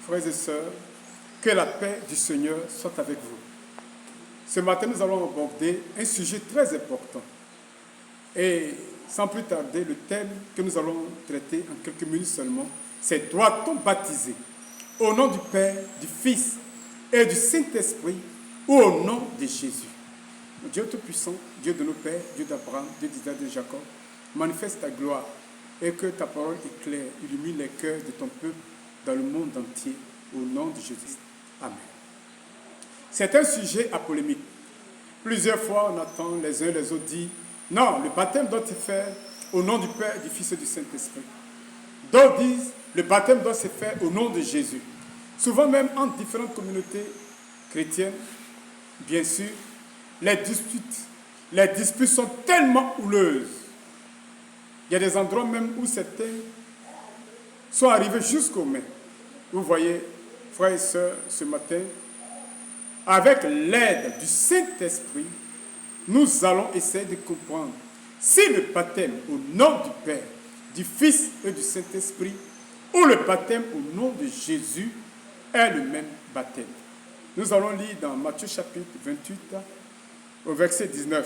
frères et sœurs, que la paix du Seigneur soit avec vous. Ce matin, nous allons aborder un sujet très important. Et sans plus tarder, le thème que nous allons traiter en quelques minutes seulement, c'est doit-on baptiser au nom du Père, du Fils et du Saint-Esprit ou au nom de Jésus? Dieu Tout-Puissant, Dieu de nos pères, Dieu d'Abraham, Dieu d'Isaac et de Jacob, manifeste ta gloire et que ta parole éclaire, illumine les cœurs de ton peuple dans le monde entier, au nom de Jésus. Amen. C'est un sujet à polémique. Plusieurs fois, on entend les uns les autres dire non, le baptême doit se faire au nom du Père, du Fils et du Saint-Esprit. D'autres disent le baptême doit se faire au nom de Jésus. Souvent même entre différentes communautés chrétiennes, bien sûr, les disputes sont tellement houleuses. Il y a des endroits même où certains sont arrivés jusqu'aux mains. Vous voyez, frères et sœurs, ce matin, avec l'aide du Saint-Esprit, nous allons essayer de comprendre si le baptême au nom du Père, du Fils et du Saint-Esprit ou le baptême au nom de Jésus est le même baptême. Nous allons lire dans Matthieu chapitre 28 au verset 19.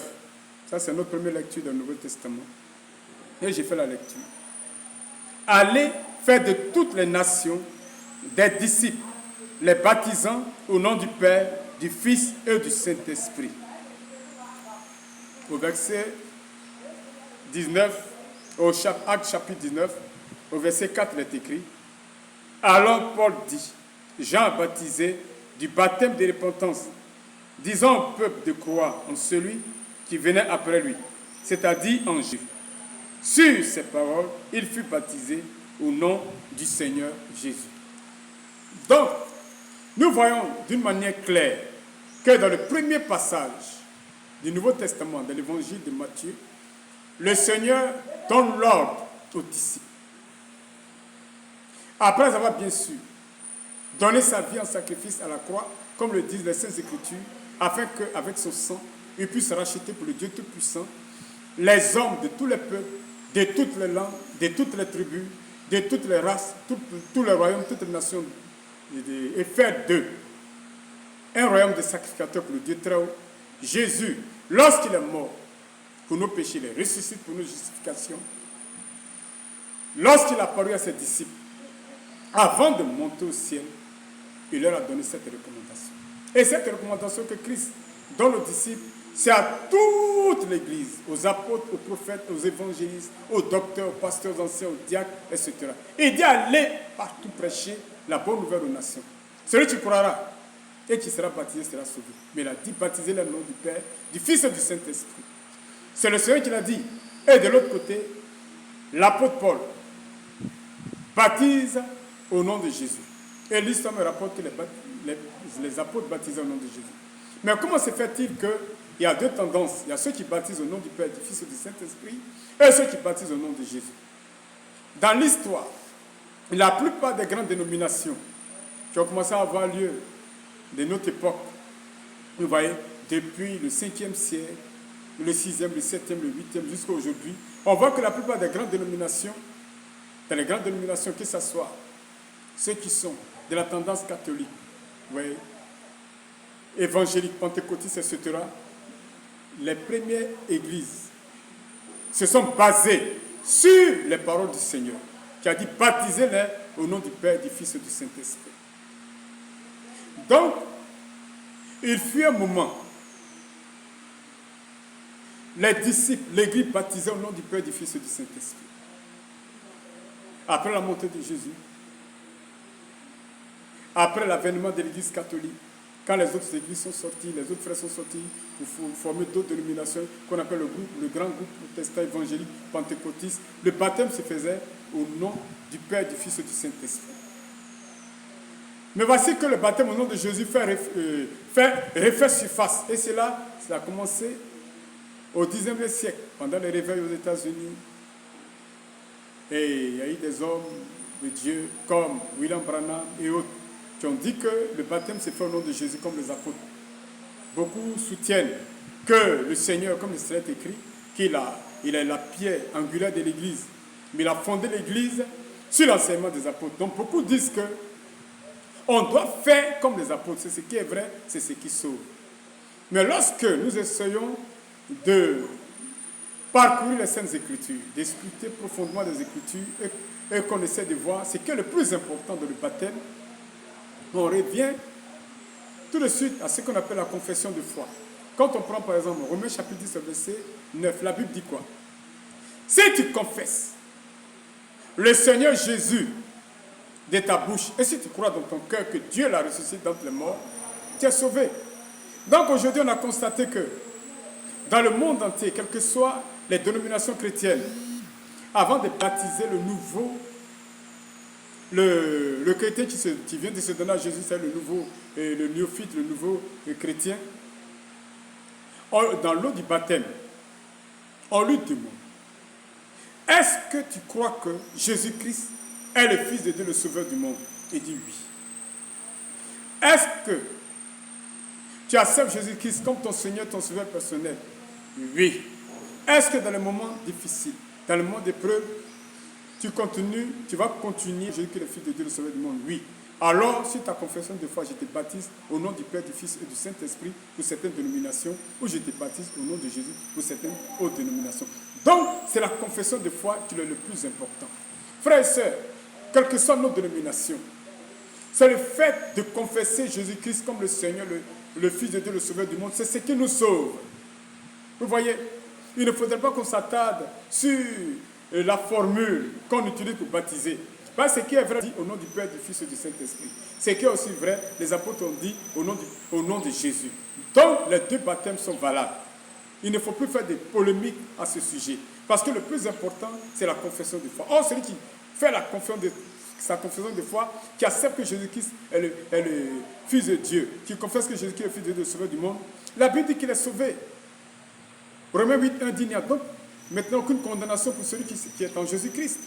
Ça, c'est notre première lecture du Nouveau Testament. Et j'ai fait la lecture. Allez faire de toutes les nations des disciples, les baptisant au nom du Père, du Fils et du Saint-Esprit. Au verset 19, au acte chapitre 19, au verset 4, il est écrit: alors Paul dit, Jean a baptisé du baptême de repentance, disant au peuple de croire en celui qui venait après lui, c'est-à-dire en Jésus. Sur ces paroles, il fut baptisé au nom du Seigneur Jésus. Donc, nous voyons d'une manière claire que dans le premier passage du Nouveau Testament, de l'évangile de Matthieu, le Seigneur donne l'ordre aux disciples. Après avoir bien sûr donné sa vie en sacrifice à la croix, comme le disent les Saintes Écritures, afin qu'avec son sang, il puisse racheter pour le Dieu Tout-Puissant les hommes de tous les peuples, de toutes les langues, de toutes les tribus, de toutes les races, tous les royaumes, toutes les nations, et faire d'eux un royaume de sacrificateurs pour le Dieu très haut. Jésus, lorsqu'il est mort pour nos péchés, il ressuscite pour nos justifications. Lorsqu'il a apparu à ses disciples, avant de monter au ciel, il leur a donné cette recommandation. Et cette recommandation que Christ donne aux disciples, c'est à toute l'Église, aux apôtres, aux prophètes, aux évangélistes, aux docteurs, aux pasteurs, aux anciens, aux diacres, etc. Il dit allez partout prêcher la bonne nouvelle aux nations. Celui qui croira et qui sera baptisé sera sauvé. Mais il a dit baptisez le nom du Père, du Fils et du Saint-Esprit. C'est le Seigneur qui l'a dit. Et de l'autre côté, l'apôtre Paul baptise au nom de Jésus. Et l'histoire me rapporte que les apôtres baptisent au nom de Jésus. Mais comment se fait-il qu'il y a deux tendances? Il y a ceux qui baptisent au nom du Père, du Fils et du Saint-Esprit, et ceux qui baptisent au nom de Jésus. Dans l'histoire, la plupart des grandes dénominations qui ont commencé à avoir lieu de notre époque, vous voyez, depuis le 5e siècle, le 6e, le 7e, le 8e, jusqu'à aujourd'hui, on voit que la plupart des grandes dénominations, dans les grandes dénominations, que ce soit ceux qui sont de la tendance catholique, vous voyez, évangélique, pentecôtiste, etc., les premières églises se sont basées sur les paroles du Seigneur, qui a dit baptisez-les au nom du Père, du Fils et du Saint-Esprit. Donc, il fut un moment, les disciples, l'église baptisée au nom du Père, du Fils et du Saint-Esprit. Après la montée de Jésus, après l'avènement de l'église catholique, quand les autres églises sont sorties, les autres frères sont sortis pour former d'autres dénominations qu'on appelle le grand groupe protestant évangélique pentecôtiste, le baptême se faisait au nom du Père, du Fils et du Saint-Esprit. Mais voici que le baptême au nom de Jésus refait surface. Et cela a commencé au XIXe siècle, pendant les réveils aux États-Unis. Et il y a eu des hommes de Dieu comme William Branham et autres qui ont dit que le baptême s'est fait au nom de Jésus comme les apôtres. Beaucoup soutiennent que le Seigneur, comme il est écrit, il est la pierre angulaire de l'Église. Mais il a fondé l'Église sur l'enseignement des apôtres. Donc beaucoup disent que On doit faire comme les apôtres. C'est ce qui est vrai, c'est ce qui sauve. Mais lorsque nous essayons de parcourir les Saintes Écritures, d'expliquer profondément les Écritures et qu'on essaie de voir ce qui est le plus important dans le baptême, on revient tout de suite à ce qu'on appelle la confession de foi. Quand on prend par exemple Romains chapitre 10, verset 9, la Bible dit quoi? Si tu confesses le Seigneur Jésus de ta bouche et si tu crois dans ton cœur que Dieu l'a ressuscité d'entre les morts, tu es sauvé. Donc aujourd'hui on a constaté que dans le monde entier, quelles que soient les dénominations chrétiennes, avant de baptiser le nouveau, le chrétien qui vient de se donner à Jésus, c'est le nouveau, le néophyte, le nouveau chrétien, dans l'eau du baptême, on lui demande, est-ce que tu crois que Jésus-Christ est le Fils de Dieu, le Sauveur du monde? Il dit oui. Est-ce que tu acceptes Jésus-Christ comme ton Seigneur, ton Sauveur personnel? Oui. Est-ce que dans les moments difficiles, dans les moments d'épreuve, tu vas continuer Jésus-Christ, le Fils de Dieu, le Sauveur du monde? Oui. Alors, sur ta confession de foi, je te baptise au nom du Père, du Fils et du Saint-Esprit pour certaines dénominations, ou je te baptise au nom de Jésus pour certaines autres dénominations. Donc, c'est la confession de foi qui est le plus important. Frères et sœurs, quelles que soient nos dénominations, c'est le fait de confesser Jésus-Christ comme le Seigneur, le Fils de Dieu, le Sauveur du monde, c'est ce qui nous sauve. Vous voyez, il ne faudrait pas qu'on s'attarde sur la formule qu'on utilise pour baptiser. Parce que ce qui est vrai dit au nom du Père, du Fils et du Saint-Esprit. Ce qui est aussi vrai, les apôtres ont dit au nom de Jésus. Donc, les deux baptêmes sont valables. Il ne faut plus faire des polémiques à ce sujet. Parce que le plus important, c'est la confession de foi. Or, celui qui fait sa confession de foi, qui accepte que Jésus-Christ est le Fils de Dieu, qui confesse que Jésus-Christ est le Fils de Dieu, le Sauveur du monde, la Bible dit qu'il est sauvé. Romains 8:1 dit, il n'y a donc maintenant aucune condamnation pour celui qui est en Jésus-Christ.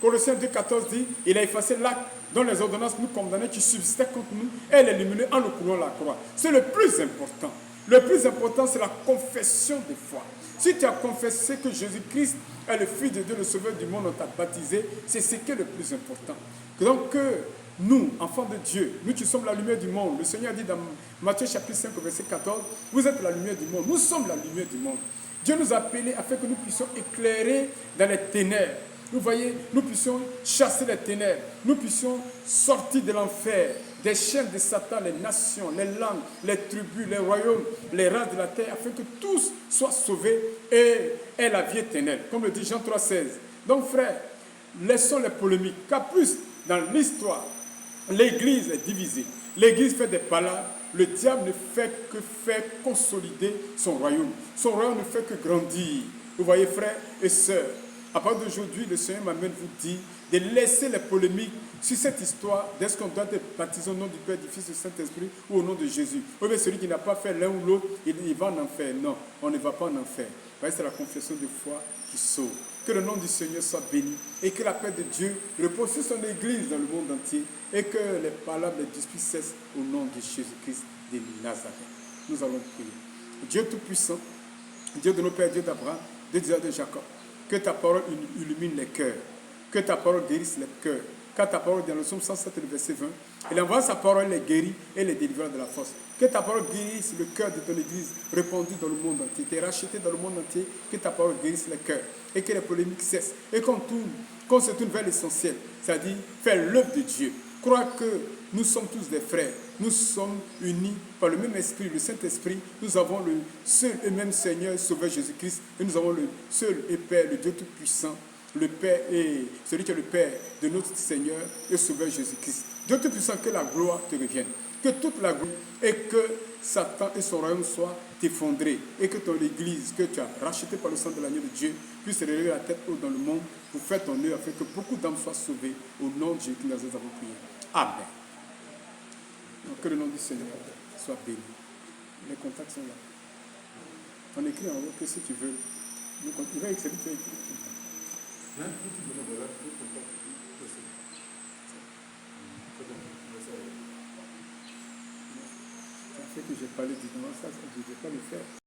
Colossiens 2:14 dit, il a effacé l'acte dont les ordonnances nous condamnaient, qui subsistaient contre nous, et l'éliminé en nous coulant la croix. C'est le plus important. Le plus important, c'est la confession de foi. Si tu as confessé que Jésus-Christ est le Fils de Dieu, le Sauveur du monde, on t'a baptisé, c'est ce qui est le plus important. Donc, nous, enfants de Dieu, nous qui sommes la lumière du monde, le Seigneur dit dans Matthieu chapitre 5, verset 14, vous êtes la lumière du monde, nous sommes la lumière du monde. Dieu nous a appelés afin que nous puissions éclairer dans les ténèbres. Vous voyez, nous puissions chasser les ténèbres, nous puissions sortir de l'enfer, des chaînes de Satan, les nations, les langues, les tribus, les royaumes, les races de la terre, afin que tous soient sauvés et aient la vie éternelle, comme le dit Jean 3,16. Donc frères, laissons les polémiques, car plus dans l'histoire, l'Église est divisée. L'Église fait des palabres, le diable ne fait que faire consolider son royaume. Son royaume ne fait que grandir. Vous voyez frères et sœurs, à partir d'aujourd'hui, le Seigneur m'amène vous dire de laisser les polémiques sur cette histoire d'est-ce qu'on doit être baptisé au nom du Père, du Fils et du Saint-Esprit ou au nom de Jésus. Ou bien celui qui n'a pas fait l'un ou l'autre, il va en enfer. Non, on ne va pas en enfer. C'est la confession de foi qui sauve. Que le nom du Seigneur soit béni et que la paix de Dieu repose sur son Église dans le monde entier et que les palabres, les disputes cessent au nom de Jésus-Christ de Nazareth. Nous allons prier. Dieu Tout-Puissant, Dieu de nos pères, Dieu d'Abraham, Dieu d'Isaac, de Jacob, que ta parole illumine les cœurs, que ta parole guérisse les cœurs, car ta parole dans le psaume 107, le verset 20, il envoie sa parole, les guérit et les délivre de la force. Que ta parole guérisse le cœur de ton Église, répandue dans le monde entier, t'es racheté dans le monde entier, que ta parole guérisse les cœurs et que les polémiques cessent et qu'on se tourne vers l'essentiel, c'est-à-dire faire l'œuvre de Dieu. Croire que nous sommes tous des frères, nous sommes unis par le même esprit, le Saint-Esprit, nous avons le seul et même Seigneur, Sauveur Jésus-Christ, et nous avons le seul et Père, le Dieu Tout-Puissant, le Père et celui qui est le Père de notre Seigneur et Sauveur Jésus-Christ. Dieu Tout-Puissant, que la gloire te revienne, que toute la gloire et que Satan et son royaume soient effondrés et que ton Église, que tu as rachetée par le sang de l'agneau de Dieu, puisse relever la tête haute dans le monde pour faire ton œuvre afin que beaucoup d'âmes soient sauvées. Au nom de Jésus, nous avons prié. Amen. Donc, que le nom du Seigneur soit béni. Les contacts sont là. On écrit en haut que si tu veux, il va écrire, tu vas écrire. Ça fait que j'ai parlé du nom, ça, je ne vais pas le faire.